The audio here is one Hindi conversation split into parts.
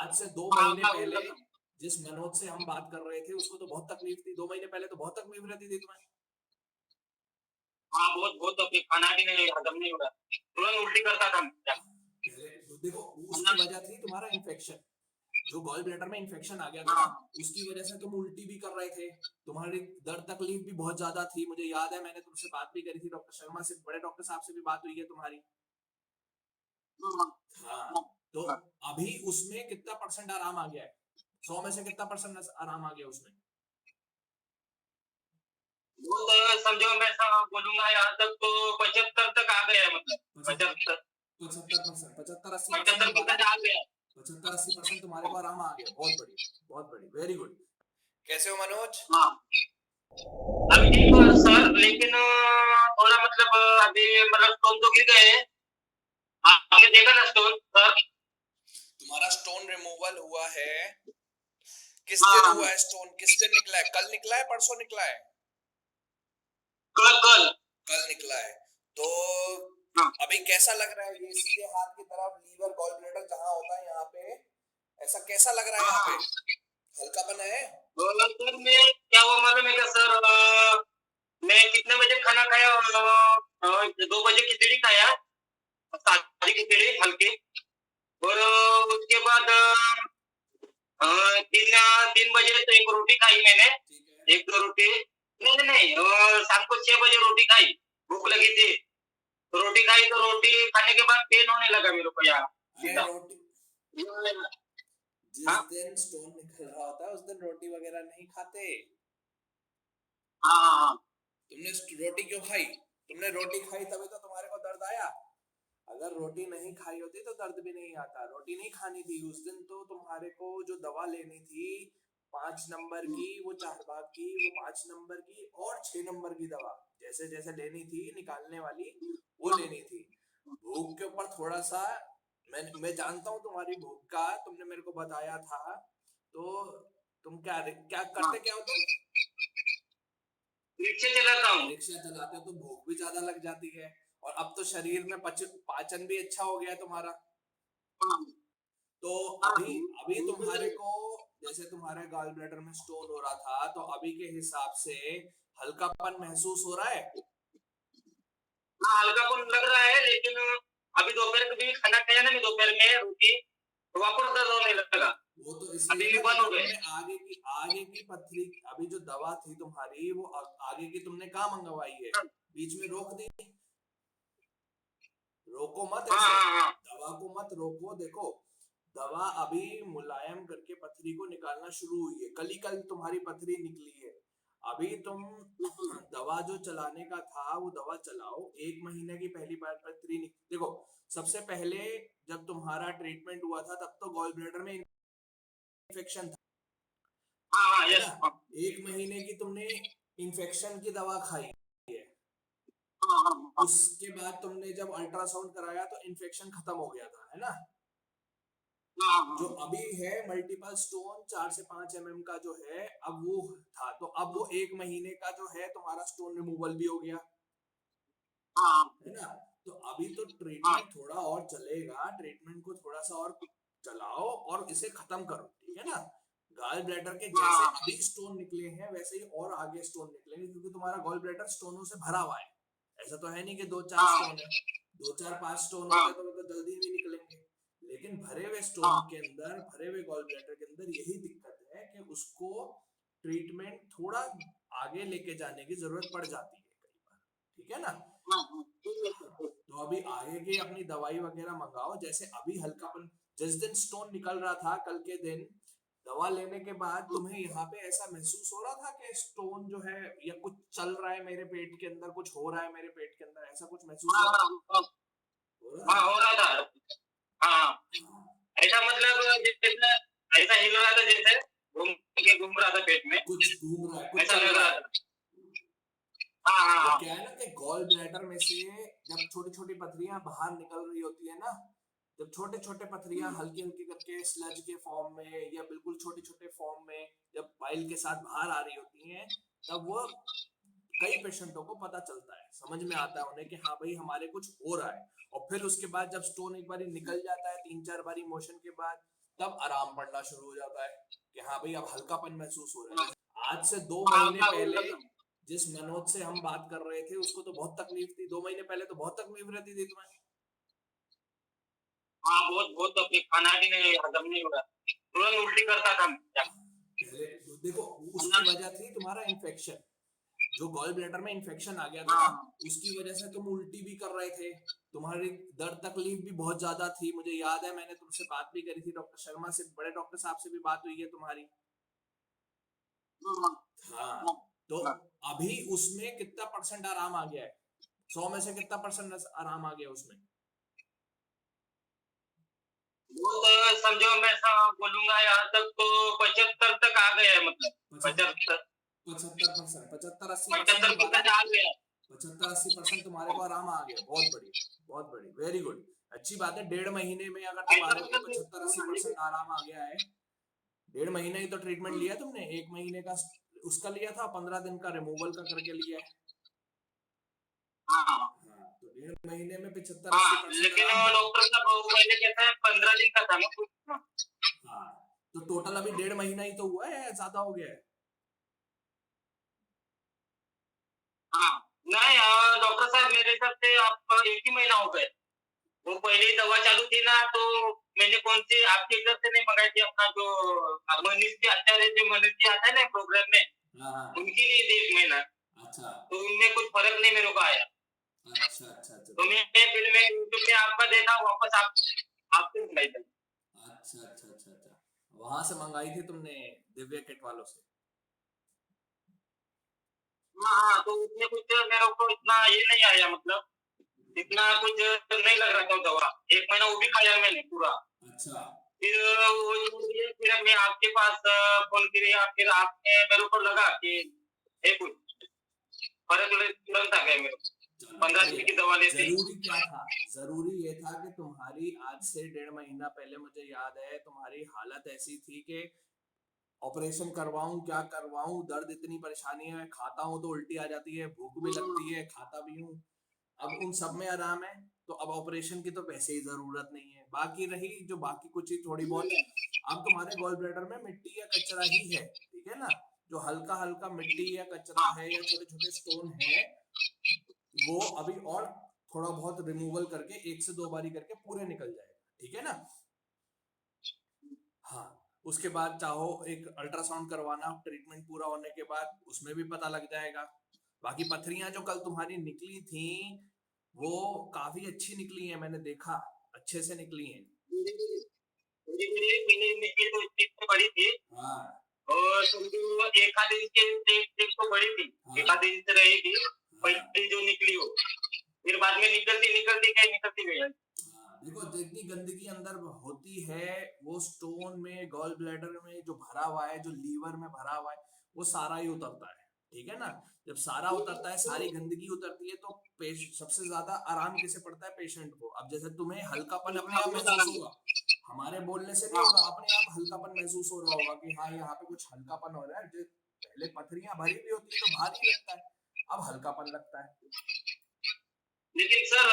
आज से 2 हाँ, महीने हाँ, पहले जिस मनोज से हम बात कर रहे थे उसको तो बहुत तकलीफ थी, 2 महीने पहले तो बहुत तकलीफ रहती थी तुम्हें। हाँ, बहुत बहुत तकलीफ, खाना भी नहीं हजम नहीं हो रहा, तुरंत उल्टी करता था मैं। पहले तो देखो उसकी हाँ, वजह थी तुम्हारा इन्फेक्शन, जो गॉल ब्लैडर में इन्फेक्शन आ गया था ना, हाँ, उसकी वजह से तुम उल्टी भी कर रहे थे, तुम्हारी दर्द तकलीफ भी बहुत ज्यादा थी। मुझे याद है मैंने तुमसे बात भी करी थी, डॉक्टर शर्मा से, बड़े डॉक्टर साहब से भी बात हुई है तुम्हारी। हाँ, हाँ, हाँ, तो हाँ। अभी उसमें कितना परसेंट आराम आ गया है? 100 में से कितना परसेंट आराम आ गया उसमें? वो तो समझो मैं बोलूंगा यहाँ तक तो 75 तक आ गया है, मतलब 75 75 75%, 75-80%75 तुम्हारा, आ गया है। 75-80% तुम्हारे को आराम आ गया। बहुत बढ़िया, बहुत बढ़िया, वेरी गुड। कैसे हो मनोज? हाँ, अभी ठीक हुआ सर, लेकिन थोड़ा मतलब अभी मतलब स्टोन तो गिर गए हैं। आपने देखा ना स्टोन सर? तुम्हारा स्टोन रिमूवल हुआ है? किस हाँ, दिन हाँ, हुआ है स्टोन? किस दिन निकला है? कल निकला है, परसों निकला है? कल कल। कल निकला है। तो हाँ, अभी कैसा लग रहा है ये सीधे हाथ की तरफ लीवर गॉल ब्लैडर जहां होता है यहाँ पे, ऐसा कैसा लग रहा है यहाँ पे? हाँ, हल्कापन है? सर मैं क्या हुआ मालूम है क्या सर? मैं कितने बजे खाना खाया? 2 बजे खिचड़ी खाया, सादी खिचड़ी हल्की। और उसके बाद 3 बजे तो एक रोटी खाई मैंने, ठीक है। एक दो रोटी। नहीं नहीं नहीं, शाम को 6 बजे रोटी खाई, भूख लगी थी, तो रोटी खाई, तो रोटी खाने के बाद पेन होने लगा मेरे को यहाँ अरे सीधा। रोटी, जिस हाँ, दिन स्टोन निकल रहा होता है उस दिन रोटी वगैरह नहीं खाते। हाँ, हाँ, तुमने रोटी क्यों खाई? तुमने रोटी खाई तभी तो तुम्हारे को दर्द आया। अगर रोटी नहीं खाई होती तो दर्द भी नहीं आता। रोटी नहीं खानी थी उस दिन, तो तुम्हारे को जो दवा लेनी थी 5 नंबर की, वो 4 भाग की, वो 5 नंबर की और 6 नंबर की दवा जैसे जैसे लेनी थी निकालने वाली, वो लेनी थी। भूख के ऊपर थोड़ा सा, मैं जानता हूँ तुम्हारी भूख का, तुमने मेरे को बताया था। तो तुम क्या क्या हाँ। करते क्या हो तुम? रिक्शे चलाता हूँ। रिक्शा चलाते हो तो भूख भी ज्यादा लग जाती है, और अब तो शरीर में पाचन भी अच्छा हो गया है तुम्हारा। हाँ, तो हाँ, अभी अभी तुम्हारे को, जैसे तुम्हारे गॉल ब्लैडर में स्टोन हो रहा था तो अभी के हिसाब से हल्कापन महसूस हो रहा है? हाँ, हल्कापन लग रहा है, लेकिन अभी दोपहर को भी खाना खाया ना मैं, दोपहर में रोटी, तो वापस दर्द होने लगा। वो तो अभी इसलिए भी ना बंद क्योंकि हो गए। तुमने आगे की पथरी, अभी जो दवा थी तुम्हारी वो आगे की तुमने कहाँ मंगवाई है? बीच में रोक दी? रोको मत हाँ, ऐसे, हाँ, हाँ, दवा को मत रोको। देखो दवा अभी मुलायम करके पथरी को निकालना शुरू हुई है, कल तुम्हारी पथरी निकली है। अभी तुम दवा जो चलाने का था वो दवा चलाओ। 1 महीने की पहली बार पथरी देखो, सबसे पहले जब तुम्हारा ट्रीटमेंट हुआ था तब तो गॉल ब्लैडर में इन्फेक्शन था, हाँ, हाँ, है ना? यस, हाँ, 1 महीने की तुमने इन्फेक्शन की दवा खाई है। हाँ, हाँ, हाँ, उसके बाद तुमने जब अल्ट्रासाउंड कराया तो इन्फेक्शन खत्म हो गया था, है ना? हाँ, जो हाँ, अभी है मल्टीपल स्टोन 4 से 5 mm का जो है, अब वो था तो अब वो 1 महीने का जो है तुम्हारा स्टोन रिमूवल भी हो गया, हाँ, है ना? तो अभी तो हाँ, ट्रीटमेंट थोड़ा और चलेगा, ट्रीटमेंट को थोड़ा सा और चलाओ और इसे खत्म करो, ठीक है ना? गॉल ब्लैडर के जैसे हाँ, अभी स्टोन निकले हैं वैसे ही और आगे स्टोन निकलेंगे, क्योंकि तुम्हारा गॉल ब्लैडर स्टोनों से भरा हुआ है। ऐसा तो है नहीं कि 2-4 स्टोन है, 2-4-5 स्टोन होते तो वो तो जल्दी भी निकलेंगे। लेकिन भरे हुए स्टोन हाँ, के अंदर, भरे हुए गॉल ब्लैडर के अंदर यही दिक्कत है कि उसको ट्रीटमेंट थोड़ा आगे लेके जाने की जरूरत पड़ जाती है कई बार, ठीक है ना? हाँ, हाँ, ठीक है, ठीक है। तो अभी आगे की अपनी दवाई वगैरह मंगाओ, जैसे अभी हल्कापन, जिस दिन स्टोन निकल रहा था कल के दिन, दवा लेने के बाद तुम्हें यहाँ पे ऐसा महसूस हो रहा था कि स्टोन जो है या कुछ चल रहा है मेरे पेट के अंदर, कुछ हो रहा है मेरे पेट के अंदर, ऐसा कुछ महसूस हाँ, हो रहा हाँ, हाँ, हो रहा हाँ, हो रहा था। हाँ, था? ऐसा मतलब जैसे ऐसा हिल रहा था, जैसे घूम रहा था पेट में, कुछ घूम रहा है, कुछ ऐसा चल लग रहा रहा है। था। हाँ, हाँ, वो हाँ, क्या है ना कि गॉल ब्लैडर में से जब छोटी छोटी पथरियां बाहर निकल रही होती है ना, जब छोटे छोटे पथरियां हल्की हल्की करके स्लज के फॉर्म में या बिल्कुल छोटे छोटे फॉर्म में जब पाइल के साथ बाहर आ रही होती हैं, तब वो कई पेशेंटों को पता चलता है, समझ में आता है उन्हें कि हाँ भाई हमारे कुछ हो रहा है। और फिर उसके बाद जब स्टोन एक बार निकल जाता है 3-4 बारी मोशन के बाद, तब आराम पड़ना शुरू हो जाता है कि हाँ भाई अब हल्कापन महसूस हो रहा है। आज से 2 हाँ महीने हाँ पहले जिस मनोज से हम बात कर रहे थे उसको तो बहुत तकलीफ थी, 2 महीने पहले तो बहुत तकलीफ रहती थी तुम्हें। हाँ, बहुत बहुत अपने खाना भी नहीं हजम नहीं हो रहा, तुरंत उल्टी करता था मैं। पहले देखो उसकी खाना- वजह थी तुम्हारा इन्फेक्शन, जो गॉल ब्लैडर में इन्फेक्शन आ गया था ना, हाँ उसकी वजह से तुम उल्टी भी कर रहे थे, तुम्हारी दर्द तकलीफ भी बहुत ज्यादा थी। मुझे याद है मैंने तुमसे बात भी करी थी, डॉक्टर शर्मा से, बड़े डॉक्टर साहब से भी बात हुई है तुम्हारी। हाँ हाँ, हाँ तो हाँ। अभी उसमें कितना परसेंट आराम आ गया है? 100 में से कितना परसेंट आराम आ गया उसमें? वो तो समझो मैं ऐसा बोलूंगा यहाँ तक तो 75 तक आ गया है, मतलब 75 75%, 75-80% 75% तुम्हारा, आ गया है। 75-80% तुम्हारे को आराम आ गया। बहुत बढ़िया, बहुत बढ़िया, वेरी गुड, अच्छी बात है। 1.5 महीने में अगर ऐसा तुम्हारे को मतलब 75-80% आराम आ गया है, 1.5 महीने ही तो ट्रीटमेंट लिया तुमने, 1 महीने का उसका लिया था, 15 दिन का रिमूवल का करके लिया है। हाँ हाँ, तो 1.5 महीने में 75-80 हाँ, परसेंट लेकिन आराम है। डॉक्टर साहब वो पहले कहता है 15 दिन का था ना कुछ। हाँ, तो टोटल अभी 1.5 महीना ही तो हुआ है या ज्यादा हो गया है? हाँ नहीं, डॉक्टर साहब मेरे हिसाब से आप 1 ही महीना हो गए। वो पहले ही दवा चालू थी ना, तो मैंने कौन सी आपके इधर से नहीं मंगाई थी, अपना जो मनीष के आचार्य जो मनीष जी आता है ना प्रोग्राम में, हाँ हाँ, उनकी ली थी 1 महीना। अच्छा तो उनमें कुछ फर्क नहीं मेरे को आया। अच्छा अच्छा अच्छा तो मैं यूट्यूब पे आपका देखा, वापस आपसे मंगाई थी। अच्छा अच्छा अच्छा अच्छा, वहां से मंगाई थी तुमने, दिव्य किट वालों से? हाँ हाँ, तो उसमें कुछ मेरे को इतना ये नहीं आया, मतलब इतना कुछ नहीं लग रहा था दवा। 1 महीना वो भी खाया मैंने पूरा। अच्छा, फिर वो छोड़ दिया, फिर मैं आपके पास फोन किया, फिर आपने मेरे को लगा कि है कुछ फर्क, तुरंत आ गया मेरे को। चलो 15 दिन बढ़िया। की दवा लेती। जरूरी क्या था, जरूरी ये था कि तुम्हारी आज से 1.5 महीना पहले मुझे याद है तुम्हारी हालत ऐसी थी कि ऑपरेशन करवाऊं क्या करवाऊं, दर्द इतनी परेशानी है, खाता हूं तो उल्टी आ जाती है, भूख भी लगती है, खाता भी हूँ। अब उन सब में आराम है, तो अब ऑपरेशन की तो वैसे ही जरूरत नहीं है। बाकी रही जो बाकी कुछ ही थोड़ी बहुत, अब तुम्हारे गॉल ब्लैडर में मिट्टी या कचरा ही है, ठीक है ना? जो हल्का हल्का मिट्टी या कचरा है या छोटे छोटे स्टोन है, वो अभी और थोड़ा बहुत रिमूवल करके 1 से 2 बारी करके पूरे निकल जाएगा, ठीक है ना? हाँ, उसके बाद चाहो एक अल्ट्रासाउंड करवाना ट्रीटमेंट पूरा होने के बाद, उसमें भी पता लग जाएगा। बाकी पथरियां जो कल तुम्हारी निकली थी वो काफी अच्छी निकली है, मैंने देखा, अच्छे से निकली हैं। मेरी निकली तो इतनी तो बड़ी थी, हाँ और समझो एक आधे इंच एक तो बड़ी थी, एक हाँ आधे इंच रहेगी हाँ पहले जो निकली हो। फिर बाद में निकलती निकलती गई, निकलती गई। हाँ, देखो जितनी गंदगी अंदर होती है वो स्टोन में, गॉल ब्लैडर में जो भरा हुआ है, जो लीवर में भरा हुआ है, वो सारा ही उतरता है, ठीक है ना? जब सारा उतरता है, सारी गंदगी उतरती है, तो सबसे ज्यादा आराम किसे पड़ता है? पेशेंट को। अब जैसे तुम्हें हल्कापन अपने हाँ, आप बहुत महसूस आराम होगा, हमारे बोलने से नहीं होगा, हाँ अपने आप हल्कापन महसूस हो रहा होगा कि हाँ यहाँ पे कुछ हल्कापन हो रहा है। जो पहले पथरियां भरी हुई होती है तो भारी लगता है, अब हल्कापन लगता है। लेकिन सर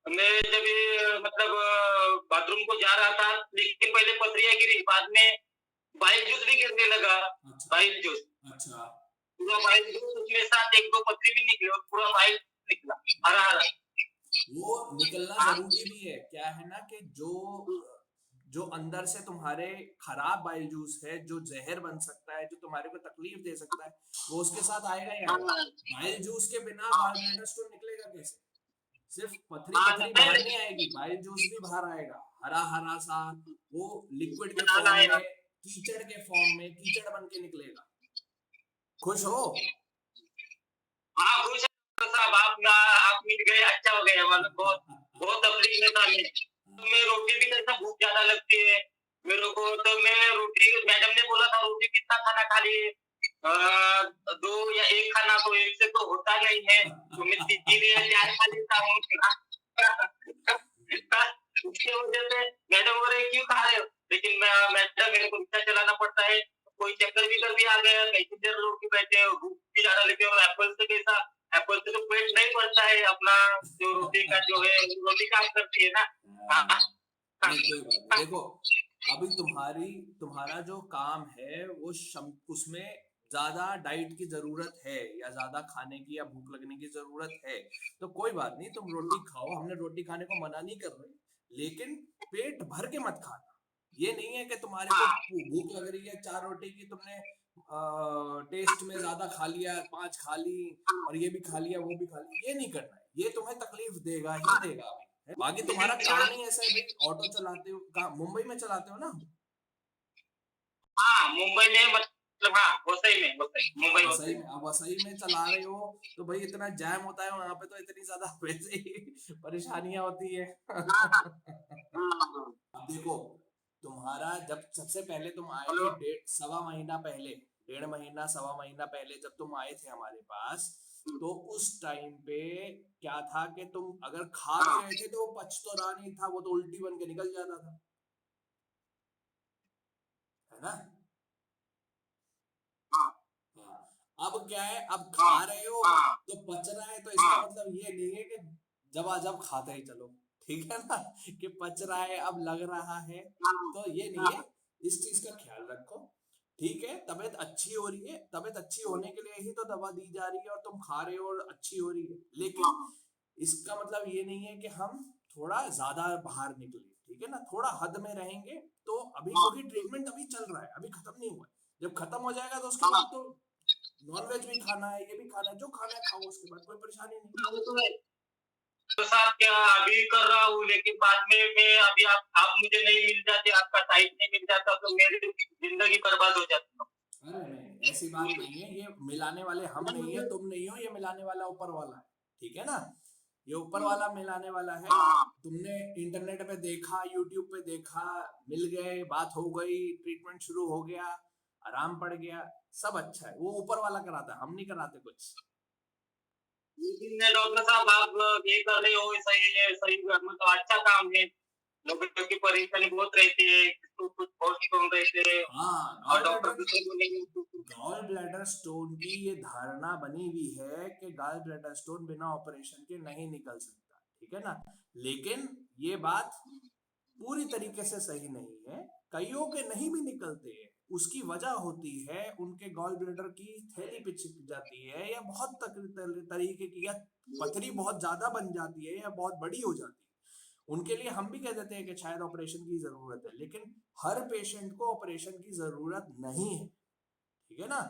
मैं जब ये मतलब बाथरूम को जा रहा था, लेकिन पहले पथरियां गिरी, बाद में बाइल जूस भी गिरने लगा। अच्छा बाइल जूस, अच्छा, पूरा बाइल जूस, उसमें साथ एक दो पथरी भी निकली और पूरा बाइल निकला हरा हरा। वो निकलना हाँ जरूरी भी है। क्या है ना कि जो जो अंदर से तुम्हारे खराब बाइल जूस है, जो जहर बन सकता है, जो तुम्हारे को तकलीफ दे सकता है, वो उसके साथ आएगा ही आएगा। हाँ बाइल जूस के बिना हाँ गॉल ब्लैडर स्टोन निकलेगा कैसे? सिर्फ पथरी हाँ, पथरी नहीं बाहर नहीं लेकिन आएगी, बाइल जूस भी बाहर आएगा, हरा हरा सा, वो लिक्विड के बनाना फॉर्म है। में, कीचड़ के फॉर्म में, कीचड़ बन के निकलेगा। खुश हो? हाँ खुश है साहब, आप मिल गए, अच्छा हो गया, मतलब बहुत बहुत तकलीफ में था मैं। तो मैं रोटी भी, कैसा भूख ज्यादा लगती है मेरे को, तो मैं रोटी, मैडम ने बोला था रोटी कितना खाना खा लिए, दो या एक खाना, तो एक से तो होता नहीं है, तो मैं 3 या 4 खा लेता हूँ। उसकी वजह से मैडम बोल रहे क्यों खा रहे हो, लेकिन मैडम मेरे को रिक्शा चलाना पड़ता है, कोई चक्कर भी कर भी आ गया, कहीं देर लोग भी बैठे हो, भूख भी ज्यादा लगे, और एप्पल से कैसा, एप्पल से तो पेट नहीं भरता है अपना, जो रोटी का जो है रोटी काम करती है ना। हाँ, नहीं कोई बात नहीं, देखो अब अभी तुम्हारा जो काम है वो उसमें ज्यादा डाइट की जरूरत है या ज्यादा खाने की या भूख लगने की जरूरत है, तो कोई बात नहीं, तुम रोटी खाओ, हमने रोटी खाने को मना नहीं कर रहे, लेकिन पेट भर के मत खाना। ये नहीं है कि तुम्हारे को हाँ भूख लग रही है, 4 रोटी की तुमने टेस्ट में ज्यादा खा लिया, 5 खा ली, और ये भी खा लिया वो भी खा लिया, ये नहीं करना है, ये तुम्हें तकलीफ देगा ही हाँ, देगा अभी। बाकी तुम्हारा लेकिन काम सर, ही ऐसा है भाई, ऑटो चलाते हो, मुंबई में चलाते हो ना? हाँ मुंबई में मतलब, हाँ वसई में, वसई हाँ मुंबई वसई वसई में, अब वसई में चला रहे हो तो भाई इतना जैम होता है वहां पे, तो इतनी ज्यादा वैसे ही परेशानियां होती है। हाँ हाँ हाँ। अब देखो, तुम्हारा जब सबसे पहले तुम आए हेलो। थे, 1.5 सवा महीना पहले, 1.5 महीना 1.5 महीना पहले जब तुम आए थे हमारे पास, तो उस टाइम पे क्या था कि तुम अगर खा भी हाँ रहे थे तो वो पच तो रहा नहीं था, वो तो उल्टी बन के निकल जाता था, है ना? हाँ हाँ। अब क्या है, अब हाँ खा रहे हो हाँ तो पच रहा है, तो इसका हाँ मतलब ये नहीं है कि जब खाते ही चलो, ठीक है ना, कि पच रहा है अब लग रहा है, तो ये नहीं है। इस चीज का ख्याल रखो, ठीक है? तबीयत अच्छी हो रही है, तबीयत अच्छी होने के लिए ही तो दवा दी जा रही है, और तुम खा रहे हो और अच्छी हो रही है, लेकिन इसका मतलब ये नहीं है कि हम थोड़ा ज्यादा बाहर निकले, ठीक है ना, थोड़ा हद में रहेंगे तो अभी, क्योंकि ट्रीटमेंट अभी चल रहा है, अभी खत्म नहीं हुआ है, जब खत्म हो जाएगा तो उसके हाँ। बाद तो नॉन वेज भी खाना है, ये भी खाना है, जो खाना है खाओ, उसके बाद कोई परेशानी नहीं। वो तो है। तो साहब क्या अभी कर रहा हूँ, लेकिन बाद में मैं अभी आप मुझे नहीं मिल जाते, आपका टाइम नहीं मिल जाता, तो मेरी जिंदगी बर्बाद हो जाती अरे नहीं, ऐसी बात नहीं है, ये मिलाने वाले हम नहीं है, तुम नहीं हो, ये मिलाने वाला ऊपर वाला है, ठीक है ना? ये ऊपर वाला मिलाने वाला है। हाँ तुमने इंटरनेट पे देखा, यूट्यूब पे देखा, मिल गए, बात हो गई, ट्रीटमेंट शुरू हो गया, आराम पड़ गया, सब अच्छा है, वो ऊपर वाला कराता है, हम नहीं कराते कुछ। लेकिन डॉक्टर साहब आप ये कर रहे हो, सही है, सही मतलब अच्छा काम है। लोगों की परेशानी बहुत रहती है, किसको कुछ बहुत कम रहते हैं, हाँ, और डॉक्टर दूसरे बोलेंगे। गॉल ब्लैडर स्टोन की ये धारणा बनी हुई है कि गॉल ब्लैडर स्टोन बिना ऑपरेशन के नहीं निकल सकता, ठीक है ना, लेकिन ये बात पूरी तरीके से सही नहीं है, कईयों के नहीं भी निकलते हैं, उसकी वजह होती है उनके गॉल ब्लैडर की थैली पिचक जाती है, या बहुत तरीके की, या पथरी बहुत ज्यादा बन जाती है, या बहुत बड़ी हो जाती है, उनके लिए हम भी कह देते हैं कि शायद ऑपरेशन की जरूरत है, लेकिन हर पेशेंट को ऑपरेशन की जरूरत नहीं है, ठीक है ना?